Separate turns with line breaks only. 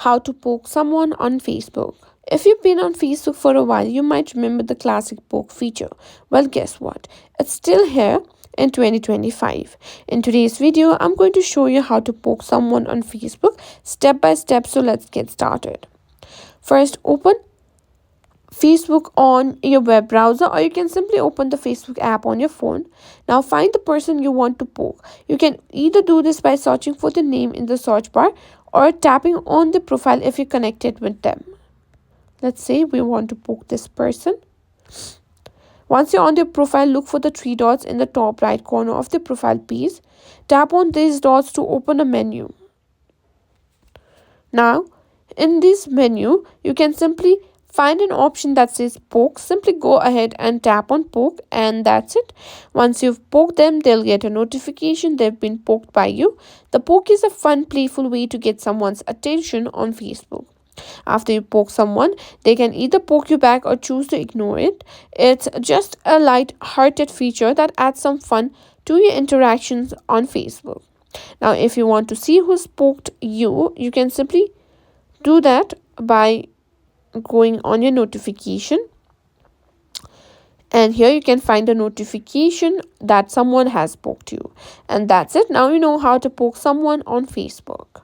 how to poke someone on Facebook. If you've been on Facebook for a while, you might remember the classic poke feature. Well, guess what? It's still here in 2025. In today's video, I'm going to show you how to poke someone on Facebook step by step. So let's get started. First, open Facebook on your web browser, or you can simply open the Facebook app on your phone. Now find the person you want to poke. You can either do this by searching for the name in the search bar or tapping on the profile if you're connected with them. Let's say we want to poke this person. Once you're on their profile, look for the three dots in the top right corner of the profile page. Tap on these dots to open a menu. Now, in this menu, you can simply find an option that says poke. Simply go ahead and tap on poke, and that's it. Once you've poked them, they'll get a notification they've been poked by you. The poke is a fun, playful way to get someone's attention on Facebook. After you poke someone, they can either poke you back or choose to ignore it. It's just a light-hearted feature that adds some fun to your interactions on Facebook. Now, if you want to see who's poked you, you can simply do that by going on your notification, and here you can find a notification that someone has poked you. And that's it. Now you know how to poke someone on Facebook.